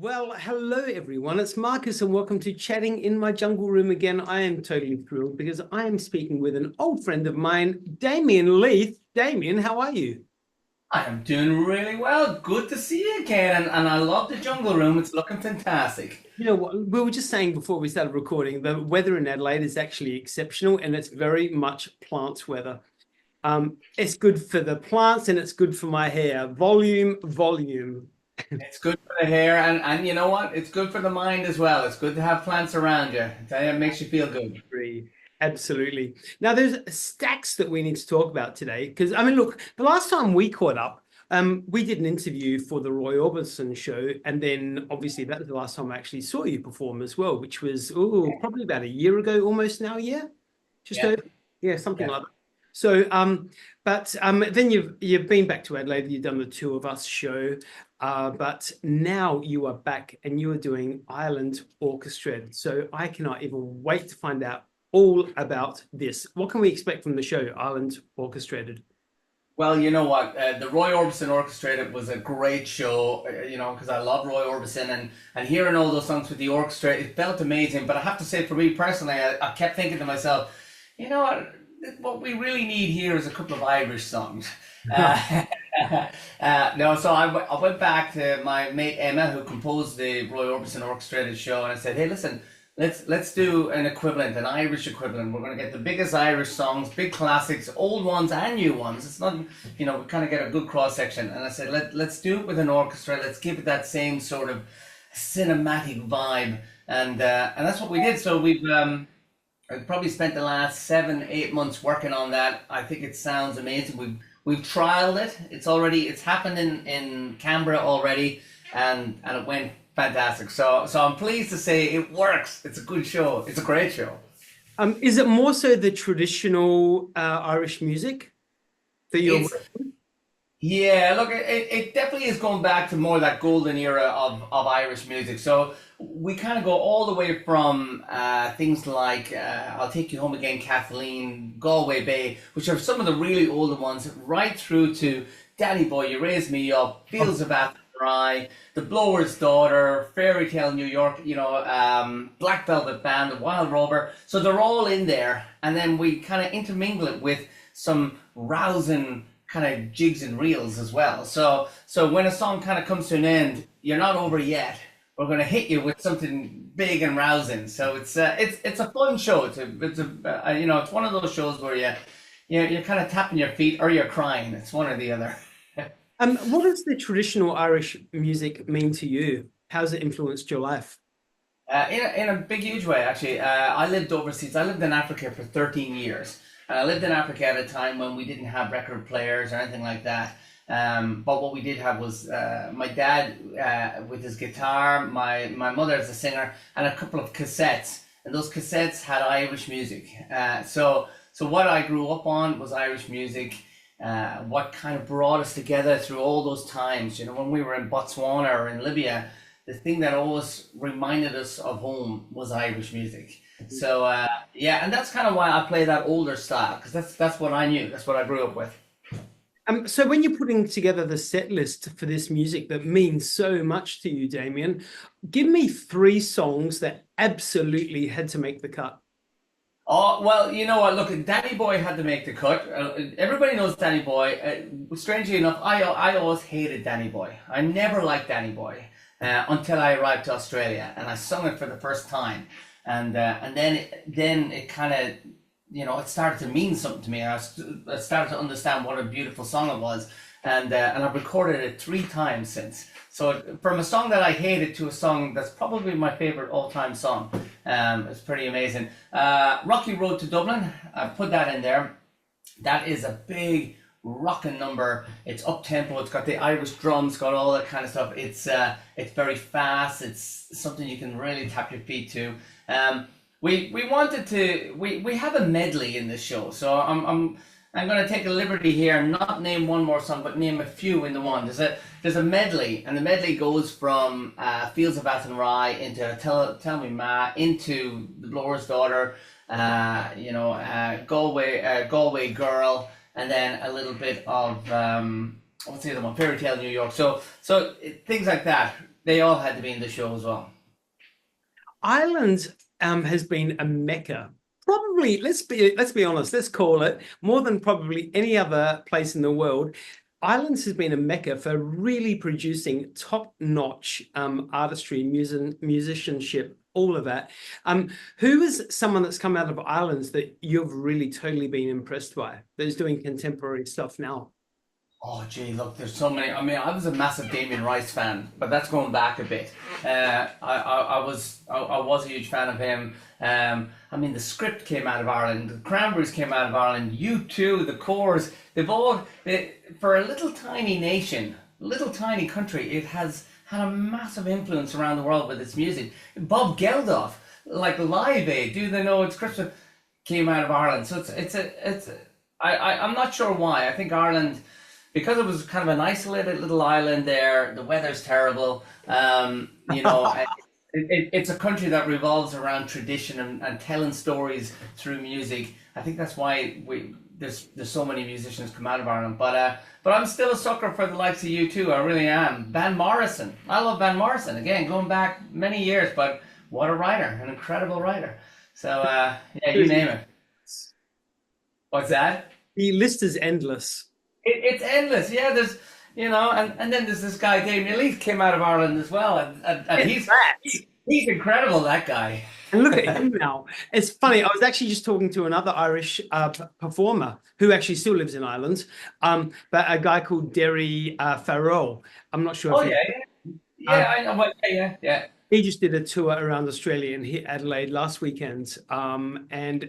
Well, hello everyone. It's Marcus and welcome to Chatting in My Jungle Room again. I am totally thrilled because I am speaking with an old friend of mine, Damien Leith. Damien, how are you? I am doing really well. Good to see you again. And I love the jungle room. It's looking fantastic. You know what? We were just saying before we started recording, the weather in Adelaide is actually exceptional and it's very much plants weather. It's good for the plants and it's good for my hair. Volume, volume. It's good for the hair, and you know what? It's good for the mind as well. It's good to have plants around you. I tell you, it makes you feel good. Agree. Absolutely. Now, there's stacks that we need to talk about today because, I mean, look, the last time we caught up, we did an interview for the Roy Orbison show, and then obviously that was the last time I actually saw you perform as well, which was probably about a year ago, almost now, yeah, just Yeah, over, yeah, something yeah. like that. So, but then you've been back to Adelaide, you've done the Two of Us show, but now you are back and you are doing Ireland Orchestrated. So I cannot even wait to find out all about this. What can we expect from the show, Ireland Orchestrated? Well, you know what? The Roy Orbison Orchestrated was a great show, because I love Roy Orbison and hearing all those songs with the orchestra, it felt amazing. But I have to say, for me personally, I kept thinking to myself, you know what we really need here is a couple of Irish songs. No, so I went back to my mate Emma, who composed the Roy Orbison Orchestrated show, and I said, "Hey, listen, let's do an equivalent, an Irish equivalent. We're going to get the biggest Irish songs, big classics, old ones and new ones. It's not, we kind of get a good cross section." And I said, let's do it with an orchestra. Let's give it that same sort of cinematic vibe, and that's what we did. So I've probably spent the last 7, 8 months working on that. I think it sounds amazing. We've trialed it. It's happened in Canberra already, and it went fantastic. So I'm pleased to say it works. It's a good show. It's a great show. Is it more so the traditional Irish music that you're? It's Yeah, look, it definitely is going back to more that golden era of Irish music. So we kind of go all the way from things like I'll Take You Home Again, Kathleen, Galway Bay, which are some of the really older ones, right through to Danny Boy, You Raise Me Up, Fields of Athenry, The Blower's Daughter, Fairy Tale New York, Black Velvet Band, The Wild Rover. So they're all in there. And then we kind of intermingle it with some rousing kind of jigs and reels as well. So when a song kind of comes to an end, you're not over yet. We're going to hit you with something big and rousing. So it's a fun show. It's one of those shows where you're kind of tapping your feet or you're crying. It's one or the other. What does the traditional Irish music mean to you? How's it influenced your life? In a big, huge way, actually. I lived overseas. I lived in Africa for 13 years. And I lived in Africa at a time when we didn't have record players or anything like that. But what we did have was my dad with his guitar, my mother as a singer, and a couple of cassettes. And those cassettes had Irish music. So what I grew up on was Irish music. What kind of brought us together through all those times, when we were in Botswana or in Libya, the thing that always reminded us of home was Irish music. So yeah, and that's kind of why I play that older style, because that's what I knew, that's what I grew up with. So when you're putting together the set list for this music that means so much to you, Damien, give me three songs that absolutely had to make the cut. Oh, well, you know what? Look, Danny Boy had to make the cut. Everybody knows Danny Boy. Strangely enough, I always hated Danny Boy. I never liked Danny Boy until I arrived to Australia and I sung it for the first time. And then it kind of, it started to mean something to me. I started to understand what a beautiful song it was. And I've recorded it 3 times since. So from a song that I hated to a song that's probably my favorite all-time song, it's pretty amazing. Rocky Road to Dublin, I put that in there. That is a big rocking number. It's up tempo. It's got the Irish drums, got all that kind of stuff. It's very fast. It's something you can really tap your feet to. We wanted to we have a medley in this show, so I'm going to take a liberty here and not name one more song, but name a few in the one. There's a medley, and the medley goes from Fields of Athenry into Tell Me Ma, into The Blower's Daughter, Galway Girl, and then a little bit of what's the other one? Fairy Tale New York. So things like that. they all had to be in the show as well. Ireland has been a mecca. Probably, let's be honest, let's call it more than probably any other place in the world. Ireland has been a mecca for really producing top-notch artistry, musicianship, all of that. Who is someone that's come out of Ireland that you've really totally been impressed by, that is doing contemporary stuff now? Oh, gee, look, there's so many. I mean, I was a massive Damien Rice fan, but that's going back a bit. I was a huge fan of him. I mean, the script came out of Ireland, the Cranberries came out of Ireland, U2, the Corrs, for a little tiny nation, little tiny country, it has had a massive influence around the world with its music. Bob Geldof, like Live Aid, Do They Know It's Christmas, came out of Ireland. So I'm not sure why. I think Ireland, because it was kind of an isolated little island there, the weather's terrible, it's a country that revolves around tradition and telling stories through music. I think that's why there's so many musicians come out of Ireland. But I'm still a sucker for the likes of U2. I really am. Van Morrison. I love Van Morrison. Again, going back many years, but what a writer, an incredible writer. So yeah, you name it. What's that? The list is endless. It's endless. Yeah, there's, and then there's this guy, Damien Leith, came out of Ireland as well. And he's incredible, that guy. And look at him now. It's funny. I was actually just talking to another Irish performer who actually still lives in Ireland, but a guy called Derry Farrell. I'm not sure. Oh, yeah. I know. Yeah. He just did a tour around Australia and hit Adelaide last weekend. And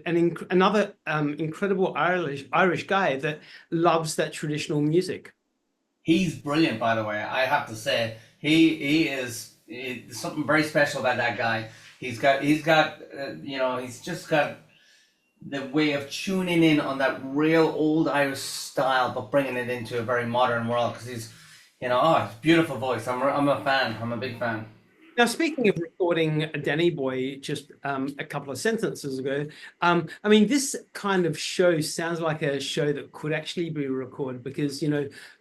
another incredible Irish guy that loves that traditional music. He's brilliant, by the way. I have to say, he is something very special about that guy. He's just got the way of tuning in on that real old Irish style, but bringing it into a very modern world. Because he's, beautiful voice. I'm a fan. I'm a big fan. Now, speaking of recording Danny Boy just a couple of sentences ago, I mean, this kind of show sounds like a show that could actually be recorded because,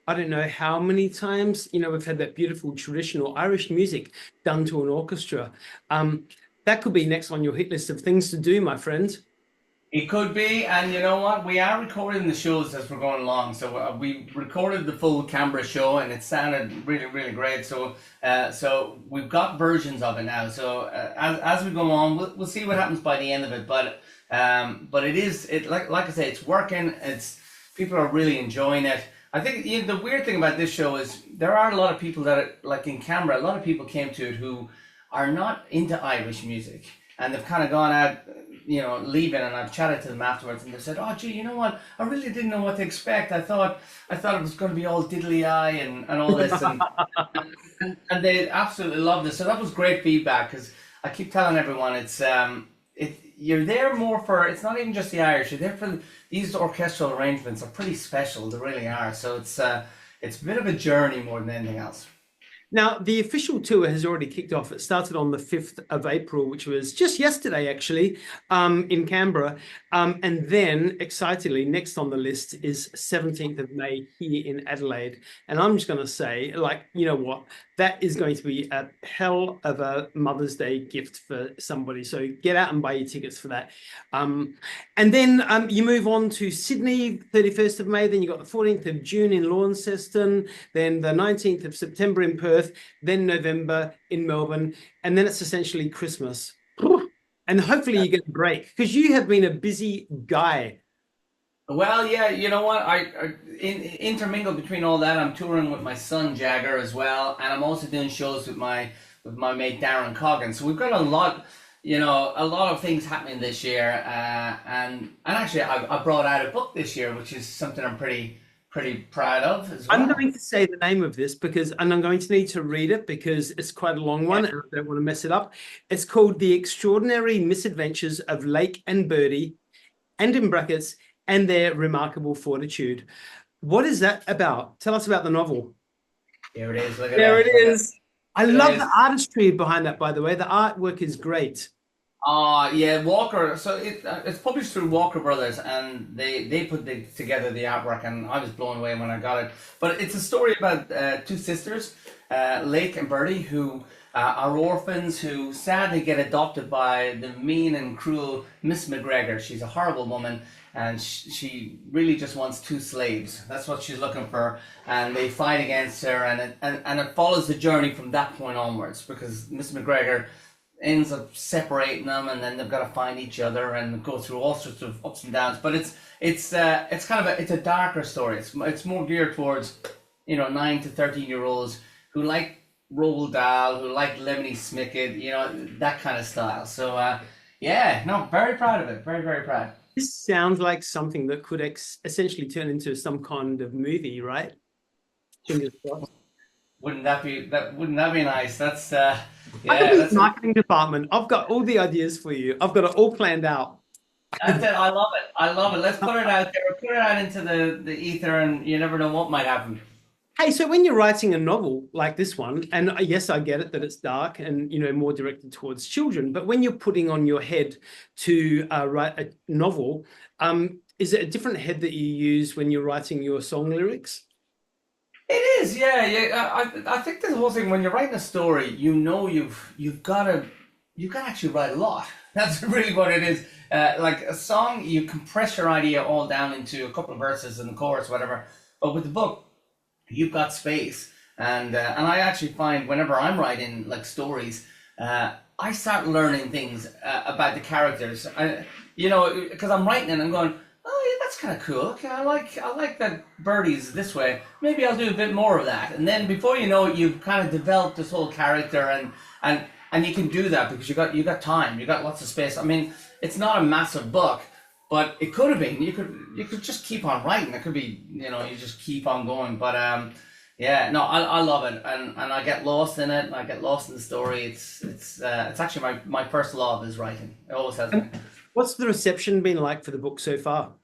I don't know how many times, we've had that beautiful traditional Irish music done to an orchestra. That could be next on your hit list of things to do, my friend. It could be, and you know what? We are recording the shows as we're going along. So we recorded the full Canberra show, and it sounded really, really great. So we've got versions of it now. So as we go on, we'll see what happens by the end of it. But like I say, it's working. People are really enjoying it. I think the weird thing about this show is there are a lot of people that, like in Canberra, a lot of people came to it who are not into Irish music, and they've kind of gone out, leaving, and I've chatted to them afterwards, and they said, "Oh, gee, you know what? I really didn't know what to expect. I thought it was going to be all diddly-eye and all this," and they absolutely loved it. So that was great feedback, because I keep telling everyone you're there more for, it's not even just the Irish. You're there for these orchestral arrangements are pretty special. They really are. So it's a bit of a journey more than anything else. Now, the official tour has already kicked off. It started on the 5th of April, which was just yesterday, actually, in Canberra. And then, excitedly, next on the list is 17th of May here in Adelaide. And I'm just going to say, you know what? That is going to be a hell of a Mother's Day gift for somebody. So get out and buy your tickets for that. And then you move on to Sydney, 31st of May. Then you've got the 14th of June in Launceston. Then the 19th of September in Perth. Then November in Melbourne. And then it's essentially Christmas. And hopefully you get a break, because you have been a busy guy. Well, yeah, you know what? I intermingled between all that. I'm touring with my son Jagger as well, and I'm also doing shows with my mate Darren Coggin. So we've got a lot of things happening this year. And actually, I brought out a book this year, which is something I'm pretty proud of as well. I'm going to say the name of this and I'm going to need to read it because it's quite a long one, and I don't want to mess it up. It's called The Extraordinary Misadventures of Lake and Birdy, and in brackets, and their remarkable fortitude. What is that about? Tell us about the novel. Here it is. Look at there that. It is. I love the artistry behind that, by the way. The artwork is great. Yeah, Walker. So it's published through Walker Brothers, and they put together the artwork, and I was blown away when I got it. But it's a story about two sisters. Lake and Birdy, who are orphans who sadly get adopted by the mean and cruel Miss McGregor. She's a horrible woman, and she really just wants two slaves. That's what she's looking for, and they fight against her, and it follows the journey from that point onwards, because Miss McGregor ends up separating them, and then they've got to find each other and go through all sorts of ups and downs. But it's kind of a darker story. It's more geared towards 9 to 13-year-olds who like Roald Dahl, who like Lemony Snicket, that kind of style. So very proud of it. Very, very proud. This sounds like something that could essentially turn into some kind of movie, right? Fingers crossed. Wouldn't that be nice? That's that's marketing department. I've got all the ideas for you. I've got it all planned out. That's it. I love it. Let's put it out there. Put it out into the ether, and you never know what might happen. Hey, so when you're writing a novel like this one, and yes, I get it that it's dark and more directed towards children, but when you're putting on your head to write a novel, is it a different head that you use when you're writing your song lyrics? It is, yeah. I think the whole thing, when you're writing a story, you've got to actually write a lot. That's really what it is. Like a song, you compress your idea all down into a couple of verses and the chorus, whatever. But with the book, you've got space, and I actually find whenever I'm writing like stories, I start learning things about the characters. Because I'm writing and I'm going, oh yeah, that's kind of cool. Okay, I like that Birdy's this way. Maybe I'll do a bit more of that. And then before you know it, you've kind of developed this whole character, and you can do that because you got time, you got lots of space. I mean, it's not a massive book, but it could have been. You could just keep on writing. It could be, you just keep on going. But I love it, and I get lost in it. And I get lost in the story. It's actually my first love is writing. It always has been. What's the reception been like for the book so far?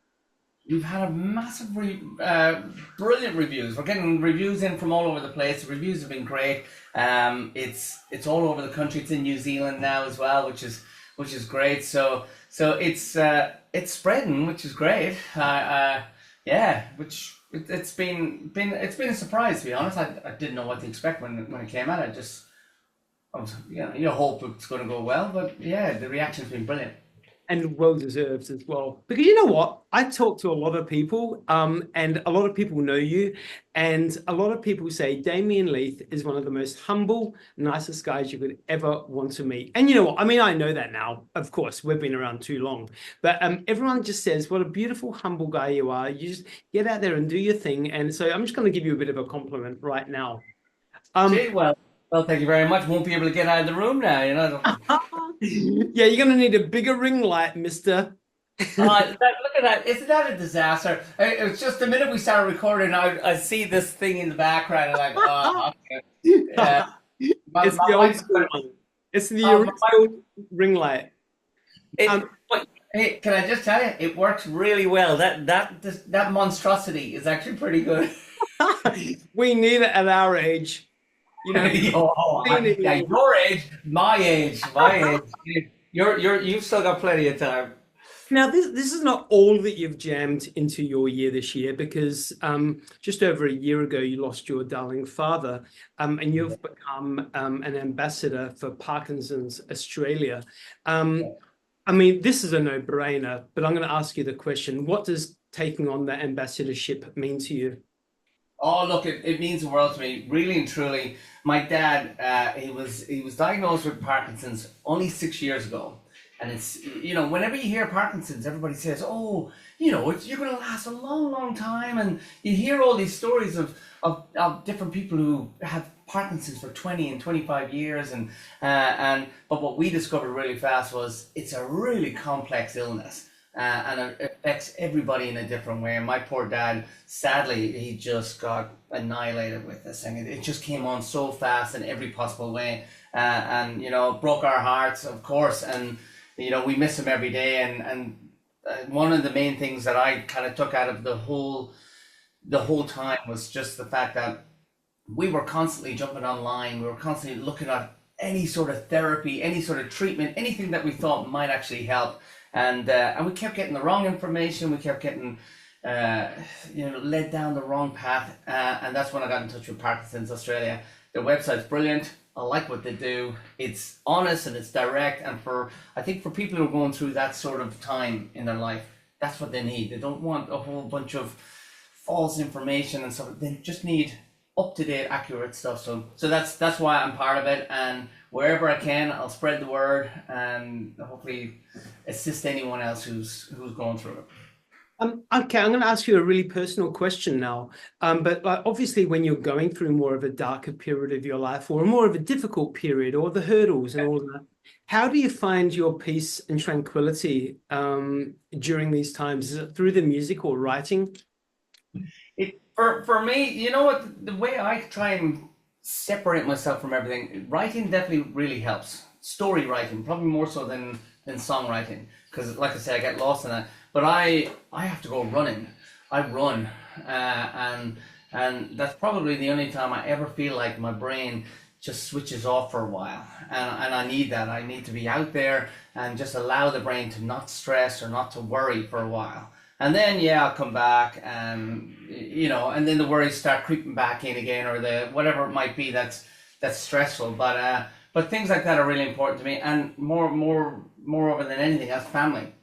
We've had a massive, brilliant reviews. We're getting reviews in from all over the place. The reviews have been great. It's all over the country. It's in New Zealand now as well, which is great. So it's spreading, which is great. It's been a surprise, to be honest. I didn't know what to expect when it came out. You hope it's going to go well, but yeah, the reaction's been brilliant. And well deserved as well. Because you know what? I talk to a lot of people, and a lot of people know you, and a lot of people say Damien Leith is one of the most humble, nicest guys you could ever want to meet. And you know what? I mean, I know that now. Of course, we've been around too long. But everyone just says, what a beautiful, humble guy you are. You just get out there and do your thing. And so I'm just going to give you a bit of a compliment right now. Well, thank you very much. Won't be able to get out of the room now, Yeah, you're going to need a bigger ring light, mister. Look at that. Isn't that a disaster? It was just the minute we started recording, I see this thing in the background. And okay. It's the old school one. It's the original ring light. Hey, can I just tell you, it works really well. That monstrosity is actually pretty good. We need it at our age. Your age, my age. You've still got plenty of time. Now, this is not all that you've jammed into your year this year, because just over a year ago, you lost your darling father, and you've become an ambassador for Parkinsons Australia. I mean, this is a no-brainer, but I'm going to ask you the question: what does taking on that ambassadorship mean to you? Oh, look, it means the world to me, really and truly. My dad, he was diagnosed with Parkinson's only 6 years ago. And it's, whenever you hear Parkinson's, everybody says, oh, you're going to last a long, long time. And you hear all these stories of different people who have Parkinson's for 20 and 25 years. But what we discovered really fast was it's a really complex illness. And it affects everybody in a different way. And my poor dad, sadly, he just got annihilated with this thing. It just came on so fast in every possible way, and broke our hearts, of course. And we miss him every day. And one of the main things that I kind of took out of the whole time was just the fact that we were constantly jumping online. We were constantly looking at any sort of therapy, any sort of treatment, anything that we thought might actually help. And we kept getting the wrong information. We kept getting, led down the wrong path. And that's when I got in touch with Parkinsons Australia. Their website's brilliant. I like what they do. It's honest and it's direct. And I think for people who are going through that sort of time in their life, that's what they need. They don't want a whole bunch of false information and stuff. They just need up-to-date, accurate stuff. So that's why I'm part of it. And wherever I can, I'll spread the word and hopefully assist anyone else who's going through it. Okay, I'm going to ask you a really personal question now. But like, obviously, when you're going through more of a darker period of your life or more of a difficult period or the hurdles and all that, how do you find your peace and tranquility during these times? Is it through the music or writing? For me, you know what, the way I try and separate myself from everything, writing definitely really helps. Story writing, probably more so than songwriting, because like I say, I get lost in that. But I have to go running. I run, and that's probably the only time I ever feel like my brain just switches off for a while. And I need that. I need to be out there and just allow the brain to not stress or not to worry for a while. And then, yeah, I'll come back and, you know, and then the worries start creeping back in again, or the whatever it might be that's stressful. But things like that are really important to me, and moreover than anything else, family.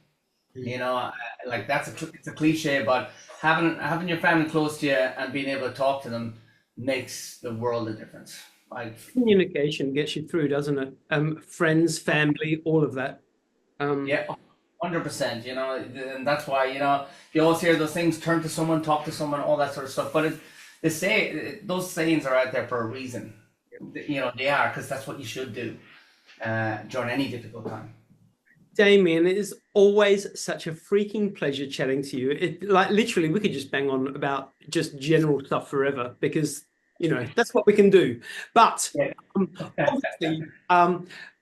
You know, like it's a cliche, but having your family close to you and being able to talk to them makes the world a difference. Communication gets you through, doesn't it? Friends, family, all of that. Yeah, 100%. You know, and that's why, you know, you always hear those things: turn to someone, talk to someone, all that sort of stuff. But those sayings are out there for a reason. You know, they are, because that's what you should do during any difficult time. Damien, it is always such a freaking pleasure chatting to you. Like literally, we could just bang on about just general stuff forever, because you know that's what we can do. But obviously,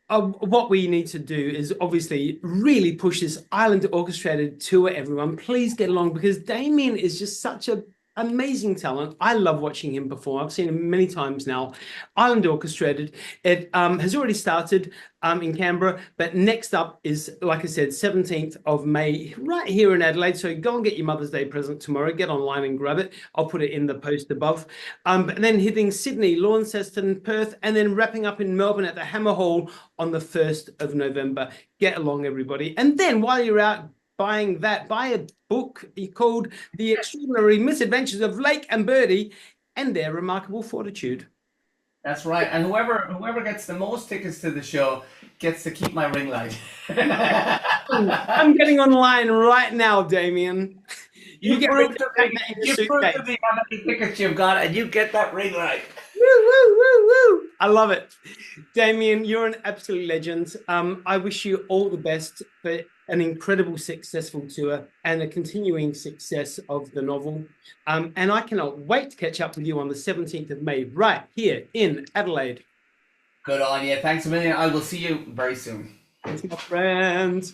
what we need to do is obviously really push this Island Orchestrated tour. Everyone, please get along, because Damien is just such a amazing talent. I love watching him perform. I've seen him many times now. Island Orchestrated. It has already started in Canberra, but next up is, like I said, 17th of May, right here in Adelaide. So go and get your Mother's Day present tomorrow. Get online and grab it. I'll put it in the post above. But then hitting Sydney, Launceston, Perth, and then wrapping up in Melbourne at the Hammer Hall on the 1st of November. Get along, everybody. And then while you're out, buy a book called The Extraordinary Misadventures of Lake and Birdy and Their Remarkable Fortitude. That's right. And whoever gets the most tickets to the show gets to keep my ring light. I'm getting online right now, Damien. You prove to me how many tickets you've got, and you get that ring light. Woo, woo, woo, woo. I love it. Damien, you're an absolute legend. I wish you all the best for an incredible successful tour and a continuing success of the novel. And I cannot wait to catch up with you on the 17th of May right here in Adelaide. Good on you. Thanks a million. I will see you very soon. Thanks, my friend.